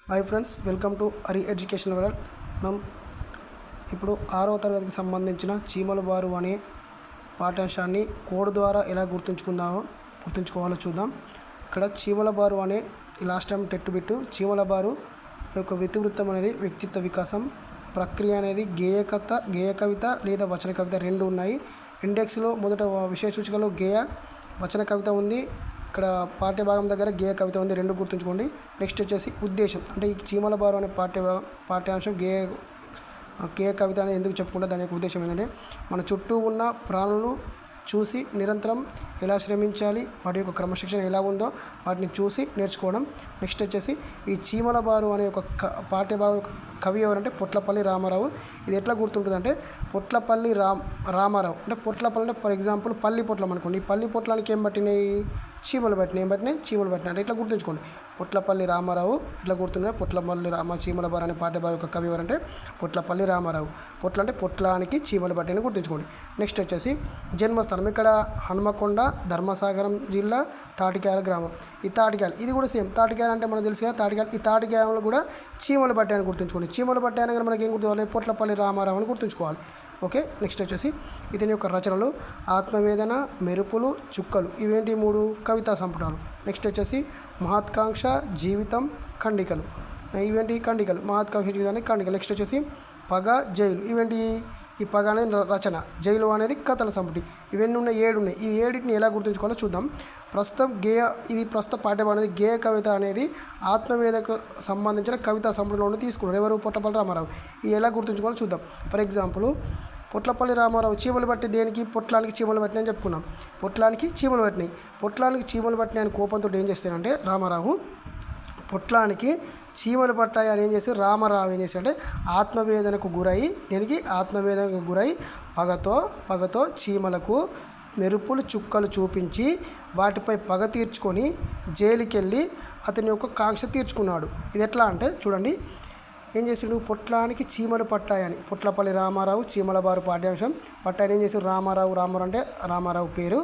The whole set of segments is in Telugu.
Hi friends, welcome to Hari education world. మనం ఇప్పుడు 6వ తరగతికి సంబంధించిన చీమల బారు అనే పాఠ్యాంశాన్ని కోడ్ ద్వారా ఎలా గుర్తుంచుకోవాలో చూద్దాం. ఇక్కడ చీమల బారు అనే లాస్ట్ టైం టెట్ బిట్టు చీమల బారు యొక్క వృత్తివృత్తం అనేది వ్యక్తిత్వ వికాసం. ప్రక్రియ అనేది గేయ కవిత లేదా వచన కవిత రెండు ఉన్నాయి. ఇండెక్స్లో మొదట విషయ సూచికలో గేయ వచన కవిత ఉంది. ఇక్కడ పాఠ్యభాగం దగ్గర గేయ కవిత ఉంది, రెండు గుర్తుంచుకోండి. నెక్స్ట్ వచ్చేసి ఉద్దేశం, అంటే ఈ చీమల బారు అనే పాఠ్యాంశం గేయ కవిత అనేది ఎందుకు చెప్పుకుంటే దాని యొక్క ఉద్దేశం ఏంటంటే మన చుట్టూ ఉన్న ప్రాణులు చూసి నిరంతరం ఎలా శ్రమించాలి, వాటి యొక్క క్రమశిక్షణ ఎలా ఉందో వాటిని చూసి నేర్చుకోవడం. నెక్స్ట్ వచ్చేసి ఈ చీమల బారు అనే ఒక పాఠ్యభాగం కవి ఎవరంటే పొట్లపల్లి రామారావు. ఇది ఎట్లా గుర్తుంటుందంటే పొట్లపల్లి రామారావు అంటే పొట్లపల్లి అంటే ఫర్ ఎగ్జాంపుల్ పల్లి పొట్లం అనుకోండి. ఈ పల్లి పొట్లానికి ఏం పట్టినాయి? చీమలు పట్టినాయి. చీమలు పట్టినాయి అంటే ఇట్లా గుర్తుంచుకోండి. పొట్లపల్లి రామారావు ఇట్లా గుర్తుండే పొట్లపల్లి చీమల బారు అనే పాఠ్యభాగం యొక్క కవి ఎవరంటే పొట్లపల్లి రామారావు. పొట్ల అంటే పొట్లానికి చీమలు పట్టిన గుర్తుంచుకోండి. నెక్స్ట్ వచ్చేసి జన్మస్థానం, ఇక్కడ హనుమకొండ, ధర్మసాగరం జిల్లా, తాటికాయల గ్రామం. ఈ తాటికాయలు ఇది కూడా సేమ్. తాటికాయలు అంటే మనకు తెలుసు కదా, తాటికాయలు. ఈ తాటికాయలు కూడా చీమలు పట్టాయని గుర్తుంచుకోండి. చీమలు పట్టాయని మనకి ఏం గుర్తుకోవాలి? పొట్లపల్లి రామారావు అని గుర్తుంచుకోవాలి. ఓకే. నెక్స్ట్ వచ్చేసి ఇతని యొక్క రచనలు ఆత్మవేదన, మెరుపులు, చుక్కలు, ఇవేంటి? 3 కవితా సంపుటాలు. నెక్స్ట్ వచ్చేసి మహత్కాంక్ష, జీవితం, ఖండికలు, ఇవేంటి? ఖండికలు. మహత్కాంక్ష, జీవితానికి ఖండికలు. నెక్స్ట్ వచ్చేసి పగ, జైలు, ఇవేంటి? ఈ పగ అనేది రచన, జైలు అనేది కథల సంపుటి. ఇవన్నీ ఉన్నాయి, 7 ఉన్నాయి. ఈ 7టిని ఎలా గుర్తుంచుకోవాలో చూద్దాం. ప్రస్తుతం ప్రస్తుత పాఠ్యభాగం అనేది గేయ కవిత అనేది ఆత్మవేదకు సంబంధించిన కవితా సంపుటిలో తీసుకున్నారు. ఎవరు? పొట్లపల్లి రామారావు. ఇది ఎలా గుర్తుంచుకోవాలో చూద్దాం. ఫర్ ఎగ్జాంపుల్ పొట్లపల్లి రామారావు చీమలు పట్టి దేనికి? పొట్లానికి చీమలు పట్టినాయి అని చెప్పుకున్నాం. పొట్లానికి చీమలు పట్టినాయి. పొట్లానికి చీమలు పట్టినాయి అని కోపంతో ఏం చేస్తానంటే రామారావు పొట్లానికి చీమలు పట్టాయి అని ఏం చేసి రామారావు ఏం చేశాడంటే ఆత్మవేదనకు గురై పగతో చీమలకు మెరుపులు చుక్కలు చూపించి వాటిపై పగ తీర్చుకొని జైలుకి వెళ్ళి అతని యొక్క కాంక్ష తీర్చుకున్నాడు. ఇది ఎట్లా అంటే చూడండి, ఏం చేసాడు? పొట్లానికి చీమలు పట్టాయని పొట్లపల్లి రామారావు చీమల బారు పాఠ్యాంశం పట్టాయని ఏం చేశాడు? రామారావు అంటే రామారావు పేరు.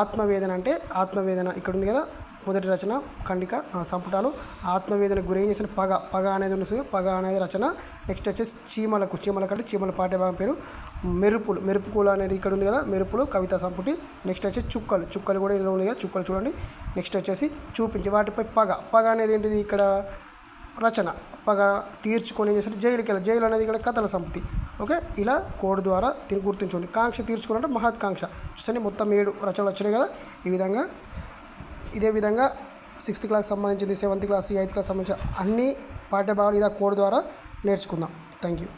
ఆత్మవేదన అంటే ఆత్మవేదన ఇక్కడ ఉంది కదా, మొదటి రచన ఖండిక సంపుటాలు. ఆత్మవేదన గురి ఏం చేసిన? పగ అనేది ఉంటుంది. పగ అనేది రచన. నెక్స్ట్ వచ్చేసి చీమలకంటే చీమల పాఠ్యభాగం పేరు. మెరుపులు అనేది ఇక్కడ ఉంది కదా, మెరుపులు కవితా సంపుటి. నెక్స్ట్ వచ్చేసి చుక్కలు కూడా ఇందులో ఉంది కదా, చుక్కలు చూడండి. నెక్స్ట్ వచ్చేసి చూపించి వాటిపై పగ అనేది ఏంటిది? ఇక్కడ రచన. పగ తీర్చుకొని ఏం చేస్తారు? జైలుకి వెళ్ళి. జైలు అనేది ఇక్కడ కథల సంపుటి. ఓకే, ఇలా కోడ్ ద్వారా దీన్ని గుర్తుంచుకోండి. కాంక్ష తీర్చుకోవాలంటే మహత్కాంక్ష. చూసండి, మొత్తం 7 రచనలు వచ్చినాయి కదా. ఇదే విధంగా 6th క్లాస్ సంబంధించింది, 7th క్లాస్, 8th క్లాస్ సంబంధించిన అన్ని పాఠ్యభాగాలు ఇదే కోడ్ ద్వారా నేర్చుకుందాం. Thank you.